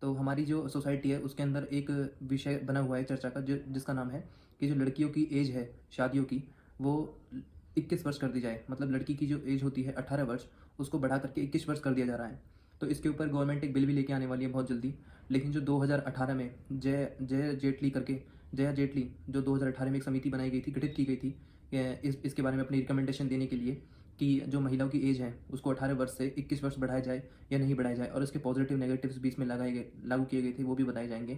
तो हमारी जो सोसाइटी है उसके अंदर एक विषय बना हुआ है चर्चा का, जो जिसका नाम है कि जो लड़कियों की एज है शादियों की, वो 21 वर्ष कर दी जाए। मतलब लड़की की जो एज होती है 18 वर्ष, उसको बढ़ा करके 21 वर्ष कर दिया जा रहा है। तो इसके ऊपर गवर्नमेंट एक बिल भी लेके आने वाली है बहुत जल्दी। लेकिन जो 2018 में जया जेटली, जो 2018 में एक समिति बनाई गई थी, गठित की गई थी इसके बारे में अपनी रिकमेंडेशन देने के लिए कि जो महिलाओं की एज है उसको 18 वर्ष से 21 वर्ष बढ़ाया जाए या नहीं बढ़ाया जाए, और इसके पॉजिटिव नेगेटिव्स भी इसमें लागू किए गए थे, वो भी बताए जाएंगे।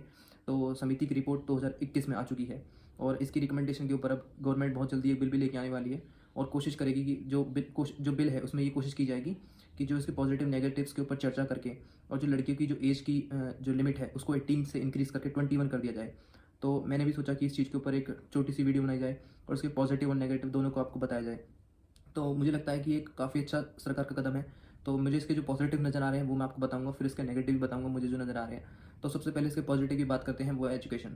तो समिति की रिपोर्ट 2021 में आ चुकी है, और इसकी रिकमेंडेशन के ऊपर अब गवर्नमेंट बहुत जल्दी एक बिल भी लेके आने वाली है, और कोशिश करेगी कि जो बिल है उसमें ये कोशिश की जाएगी कि जो इसके पॉजिटिव नेगेटिव्स के ऊपर चर्चा करके, और जो लड़कियों की जो एज की जो लिमिट है उसको 18 से इंक्रीज़ करके 21 कर दिया जाए। तो मैंने भी सोचा कि इस चीज़ के ऊपर एक छोटी सी वीडियो बनाई जाए और उसके पॉजिटिव और नेगेटिव दोनों को आपको बताया जाए। तो मुझे लगता है कि एक काफ़ी अच्छा सरकार का कदम है। तो मुझे इसके जो पॉजिटिव नज़र आ रहे हैं वो मैं आपको बताऊंगा, फिर इसके नेगेटिव भी बताऊंगा मुझे जो नज़र आ रहे हैं। तो सबसे पहले इसके पॉजिटिव की बात करते हैं, वो है एजुकेशन।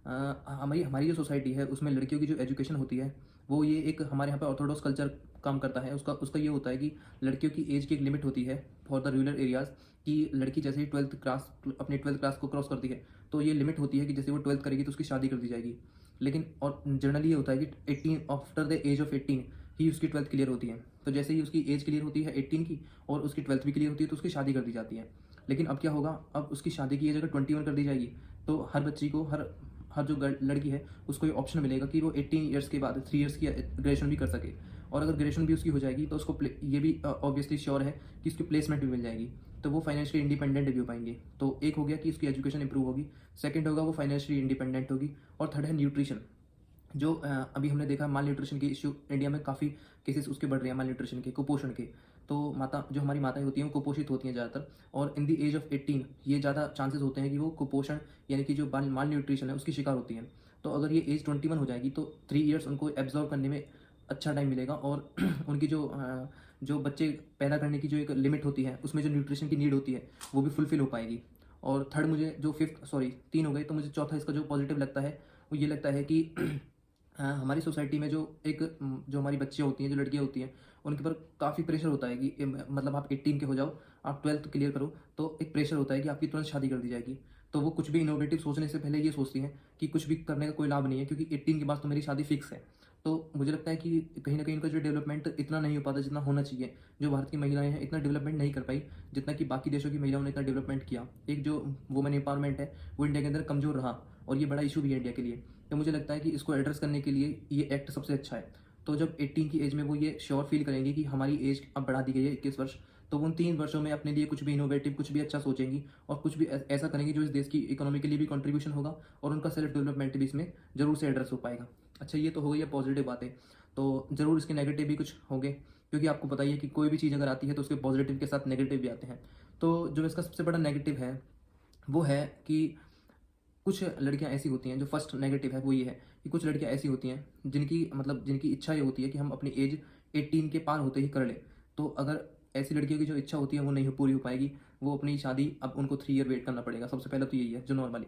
हमारी हमारी जो सोसाइटी है उसमें लड़कियों की जो एजुकेशन होती है, वो ये एक हमारे यहाँ पे ऑर्थोडॉक्स कल्चर काम करता है। उसका उसका ये होता है कि लड़कियों की एज की एक लिमिट होती है फॉर द रूरल एरियाज़, कि लड़की जैसे ही ट्वेल्थ क्लास को क्रॉस करती है, तो ये लिमिट होती है कि जैसे वो 12th करेगी तो उसकी शादी कर दी जाएगी। लेकिन और जनरली ये होता है कि 18 आफ्टर द एज ऑफ 18 ही उसकी 12th क्लियर होती है। तो जैसे ही उसकी एज क्लियर होती है 18 की और उसकी 12th भी क्लियर होती है, तो उसकी शादी कर दी जाती है। लेकिन अब क्या होगा, अब उसकी शादी की एज अगर 21 कर दी जाएगी, तो हर बच्ची को, हर हर जो लड़की है उसको ये ऑप्शन मिलेगा कि वो 18 ईयर्स के बाद 3 ईयर्स की ग्रेजुएशन भी कर सके। और अगर ग्रेजुएशन भी उसकी हो जाएगी तो उसको ये भी ऑब्वियसली श्योर है कि उसकी प्लेसमेंट भी मिल जाएगी। तो वो फाइनेंशियली इंडिपेंडेंट भी हो पाएंगे। तो एक हो गया कि उसकी एजुकेशन इंप्रूव होगी, सेकंड होगा वो फाइनेंशियली इंडिपेंडेंट होगी, और थर्ड है न्यूट्रिशन। जो अभी हमने देखा माल न्यूट्रिशन की इशू इंडिया में काफ़ी केसेस उसके बढ़ रहे हैं, माल न्यूट्रिशन के, कुपोषण के। तो जो हमारी माताएं होती हैं वो कुपोषित होती हैं ज़्यादातर, और इन द एज ऑफ 18 ये ज़्यादा चांसेस होते हैं कि वो कुपोषण यानी कि जो माल न्यूट्रिशन है उसकी शिकार होती हैं। तो अगर ये एज 21 हो जाएगी तो 3 ईयर्स उनको एब्जॉर्व करने में अच्छा टाइम मिलेगा, और उनकी जो बच्चे पैदा करने की जो एक लिमिट होती है उसमें जो न्यूट्रिशन की नीड होती है वो भी फुलफिल हो पाएगी। और थर्ड, मुझे जो फिफ्थ, सॉरी 3 हो गए, तो मुझे चौथा इसका जो पॉजिटिव लगता है वो ये लगता है कि हमारी सोसाइटी में जो हमारी बच्चियाँ होती हैं, जो लड़कियाँ होती हैं, उनके ऊपर काफ़ी प्रेशर होता है कि मतलब आप 18 के हो जाओ, आप 12th क्लियर करो, तो एक प्रेशर होता है कि आपकी तुरंत शादी कर दी जाएगी। तो वो कुछ भी इनोवेटिव सोचने से पहले ये सोचती हैं कि कुछ भी करने का कोई लाभ नहीं है, क्योंकि 18 के बाद तो मेरी शादी फिक्स है। तो मुझे लगता है कि कहीं ना कहीं इनका जो डेवलपमेंट इतना नहीं हो पाता जितना होना चाहिए। जो भारत की महिलाएं हैं इतना डेवलपमेंट नहीं कर पाई जितना कि बाकी देशों की महिलाओं ने इतना डेवलपमेंट किया। एक जो वुमेन एम्पावरमेंट है वो इंडिया के अंदर कमज़ोर रहा, और ये बड़ा इशू भी है इंडिया के लिए। तो मुझे लगता है कि इसको एड्रेस करने के लिए ये एक्ट सबसे अच्छा है। तो जब 18 की एज में वो ये श्योर फील करेंगे कि हमारी एज अब बढ़ा दी गई है 21 वर्ष, तो वो उन 3 वर्षों में अपने लिए कुछ भी इनोवेटिव, कुछ भी अच्छा सोचेंगी, और कुछ भी ऐसा करेंगी जो इस देश की इकोनॉमी के लिए भी कंट्रीब्यूशन होगा, और उनका सेल्फ डेवलपमेंट भी इसमें जरूर से एड्रेस हो पाएगा। अच्छा, ये तो हो गई है पॉजिटिव बातें। तो ज़रूर इसके नेगेटिव भी कुछ होंगे, क्योंकि आपको पता ही है कि कोई भी चीज़ अगर आती है तो उसके पॉजिटिव के साथ नेगेटिव भी आते हैं। तो जो इसका सबसे बड़ा नेगेटिव है वो है कि कुछ लड़कियां ऐसी होती हैं, जो फर्स्ट नेगेटिव है वो ये है कि कुछ लड़कियां ऐसी होती हैं जिनकी इच्छा ये होती है कि हम अपनी एज 18 के पार होते ही कर लें। तो अगर ऐसी लड़कियों की जो इच्छा होती है वो नहीं पूरी हो पाएगी, वो अपनी शादी, अब उनको 3 ईयर वेट करना पड़ेगा। सबसे पहले तो यही है जो नॉर्मली।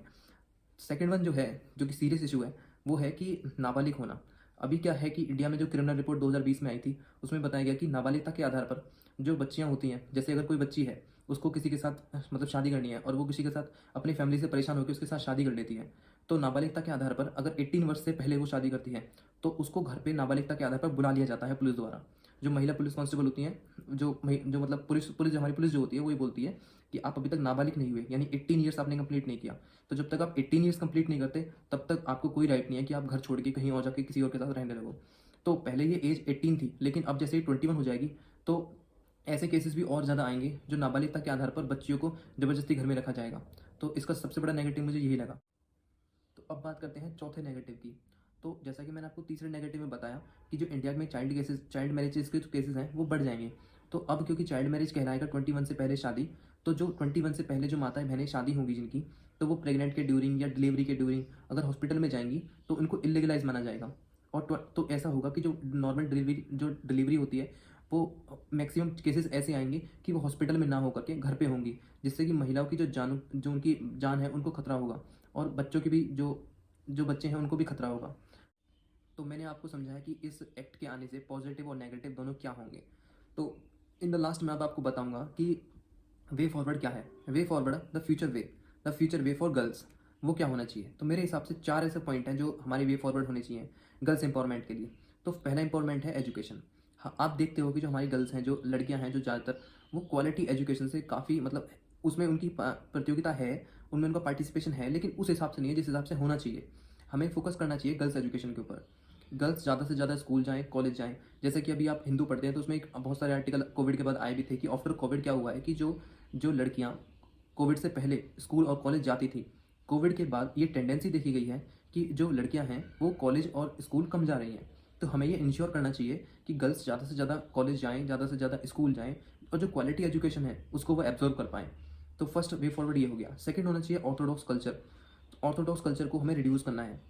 सेकेंड वन जो है, जो कि सीरियस इशू है, वो है कि नाबालिग होना। अभी क्या है कि इंडिया में जो क्रिमिनल रिपोर्ट 2020 में आई थी उसमें बताया गया कि नाबालिगता के आधार पर जो बच्चियां होती हैं, जैसे अगर कोई बच्ची है उसको किसी के साथ मतलब शादी करनी है, और वो किसी के साथ अपनी फैमिली से परेशान होकर उसके साथ शादी कर लेती है, तो नाबालिगता के आधार पर अगर 18 वर्ष से पहले वो शादी करती है तो उसको घर पे नाबालिगता के आधार पर बुला लिया जाता है पुलिस द्वारा। जो महिला पुलिस कांस्टेबल होती हैं, जो मतलब पुलिस पुलिस जो हमारी पुलिस जो होती है वो ये बोलती है कि आप अभी तक नाबालिग नहीं हुए, यानी 18 ईयर्स आपने कंप्लीट नहीं किया। तो जब तक आप 18 ईयर्स कंप्लीट नहीं करते तब तक आपको कोई राइट नहीं है कि आप घर छोड़ के कहीं और जाके किसी और के साथ रहने लगो। तो पहले ये एज 18 थी, लेकिन अब जैसे ही 21 हो जाएगी तो ऐसे केसेस भी और ज़्यादा आएंगे जो नाबालिगता के आधार पर बच्चियों को ज़बरदस्ती घर में रखा जाएगा। तो इसका सबसे बड़ा नेगेटिव मुझे यही लगा। तो अब बात करते हैं चौथे नेगेटिव की। तो जैसा कि मैंने आपको तीसरे नेगेटिव में बताया कि जो इंडिया में चाइल्ड मैरिजेस के जो केसेस हैं वो बढ़ जाएंगे। तो अब क्योंकि चाइल्ड मैरिज कहलाएगा 21 से पहले शादी, तो जो 21 से पहले जो माताएं बहनें शादी होंगी जिनकी, तो वो प्रेग्नेंट के ड्यूरिंग या डिलीवरी के ड्यूरिंग अगर हॉस्पिटल में जाएंगी तो उनको इलीगलाइज माना जाएगा। और तो ऐसा होगा कि जो नॉर्मल डिलीवरी होती है वो मैक्सिमम केसेस ऐसे आएंगे कि वो हॉस्पिटल में ना होकर के घर पे होंगी, जिससे कि महिलाओं की जो उनकी जान है उनको खतरा होगा, और बच्चों की भी जो जो बच्चे हैं उनको भी खतरा होगा। तो मैंने आपको समझाया कि इस एक्ट के आने से पॉजिटिव और नेगेटिव दोनों क्या होंगे। तो इन द लास्ट मैं अब आपको बताऊंगा कि वे फॉरवर्ड क्या है। Way forward, the future way. The future way for girls, वो क्या होना चाहिए? तो मेरे हिसाब से 4 ऐसे पॉइंट हैं जो हमारे वे फॉरवर्ड होने चाहिए गर्ल्स एम्पावरमेंट के लिए। तो पहला एम्पावरमेंट है एजुकेशन। हाँ, आप देखते हो कि जो हमारी गर्ल्स हैं, जो लड़कियाँ हैं, जो ज़्यादातर वो क्वालिटी एजुकेशन से काफ़ी मतलब उसमें उनकी प्रतियोगिता है, उनमें उनका पार्टिसिपेशन है, लेकिन उस हिसाब से नहीं है जिस हिसाब से होना चाहिए। हमें फोकस करना चाहिए गर्ल्स एजुकेशन के ऊपर। गर्ल्स ज़्यादा से ज़्यादा स्कूल जाएँ, कॉलेज जाएँ। जैसे कि अभी आप हिंदू पढ़ते हैं तो उसमें एक बहुत सारे आर्टिकल कोविड के बाद आए भी थे कि आफ्टर कोविड क्या हुआ है कि जो जो लड़कियाँ कोविड से पहले स्कूल और कॉलेज जाती थी, कोविड के बाद ये टेंडेंसी देखी गई है कि जो लड़कियां हैं वो कॉलेज और स्कूल कम जा रही हैं। तो हमें ये इंश्योर करना चाहिए कि गर्ल्स ज़्यादा से ज़्यादा कॉलेज जाएँ, ज़्यादा से ज़्यादा स्कूल जाएँ और जो क्वालिटी एजुकेशन है उसको वो एब्जॉर्व कर पाएँ। तो फर्स्ट वे फॉरवर्ड ये हो गया। सेकंड होना चाहिए ऑर्थोडॉक्स कल्चर। ऑर्थोडॉक्स कल्चर को हमें रिड्यूस करना है।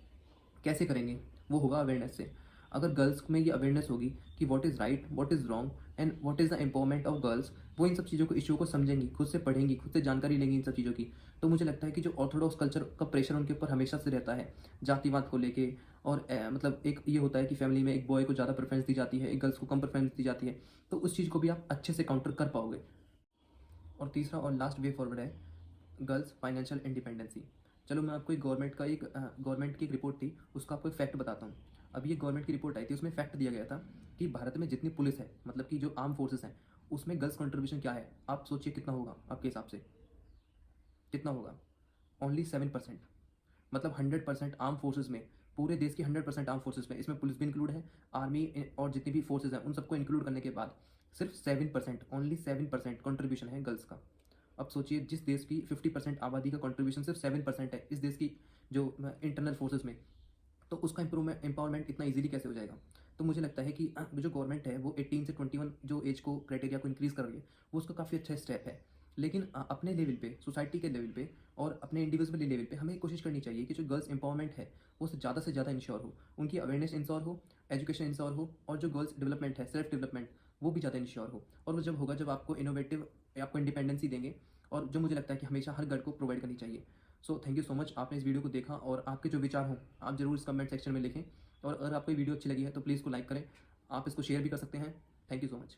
कैसे करेंगे? वो होगा अवेयरनेस से। अगर गर्ल्स में ये अवेयरनेस होगी कि what is right, what is wrong and what is the empowerment of girls, वो इन सब चीज़ों को, इश्यू को समझेंगी, खुद से पढ़ेंगी, खुद से जानकारी लेंगी इन सब चीज़ों की। तो मुझे लगता है कि जो ऑर्थोडॉक्स कल्चर का प्रेशर उनके ऊपर हमेशा से रहता है जातिवाद को लेके, और मतलब एक ये होता है कि फैमिली में एक बॉय को ज़्यादा प्रेफरेंस दी जाती है, एक गर्ल्स को कम प्रेफरेंस दी जाती है, तो उस चीज़ को भी आप अच्छे से काउंटर कर पाओगे। और तीसरा और लास्ट वे फॉरवर्ड है गर्ल्स फाइनेंशियल इंडिपेंडेंसी। चलो मैं आपको एक गवर्नमेंट की एक रिपोर्ट थी, उसका आपको एक फैक्ट बताता हूँ। अभी ये गवर्नमेंट की रिपोर्ट आई थी, उसमें फैक्ट दिया गया था कि भारत में जितनी पुलिस है, मतलब कि जो आर्म फोर्सेस हैं, उसमें गर्ल्स कंट्रीब्यूशन क्या है? आप सोचिए कितना होगा आपके हिसाब से? कितना होगा? ओनली 7%। मतलब 100% आर्म फोर्सेस में, पूरे देश की 100% आर्म फोर्सेस में, इसमें पुलिस भी इंक्लूड है, आर्मी और जितनी भी फोर्सेस हैं उन सबको इंक्लूड करने के बाद सिर्फ 7%, ओनली 7% कंट्रीब्यूशन है गर्ल्स का। अब सोचिए जिस देश की 50% आबादी का कंट्रीब्यूशन सिर्फ 7% है इस देश की जो इंटरनल फोर्सेस में, तो उसका एम्पावरमेंट इतना इजीली कैसे हो जाएगा? तो मुझे लगता है कि जो गवर्नमेंट है वो 18 से 21 जो एज को क्राइटेरिया को इंक्रीज़ कर रही है, वो उसका काफ़ी अच्छा स्टेप है। लेकिन अपने लेवल पे, सोसाइटी के लेवल पे और अपने इंडिविजुअल लेवल पे हमें कोशिश करनी चाहिए कि जो गर्ल्स एम्पावरमेंट है वो से ज़्यादा इंश्योर हो, उनकी अवेयरनेस इंश्योर हो, एजुकेशन इंश्योर हो, और जो गर्ल्स डेवलपमेंट है, सेल्फ डेवलपमेंट, वो भी ज़्यादा इंश्योर हो। और वो जब होगा जब आपको इनोवेटिव, आपको इंडिपेंडेंसी देंगे, और जो मुझे लगता है कि हमेशा हर गर्ल को प्रोवाइड करनी चाहिए। So thank you so much, आपने इस वीडियो को देखा, और आपके जो विचार हों आप ज़रूर इस कमेंट सेक्शन में लिखें। और अगर आपको ये वीडियो अच्छी लगी है तो प्लीज़ को लाइक करें, आप इसको शेयर भी कर सकते हैं। Thank you so much.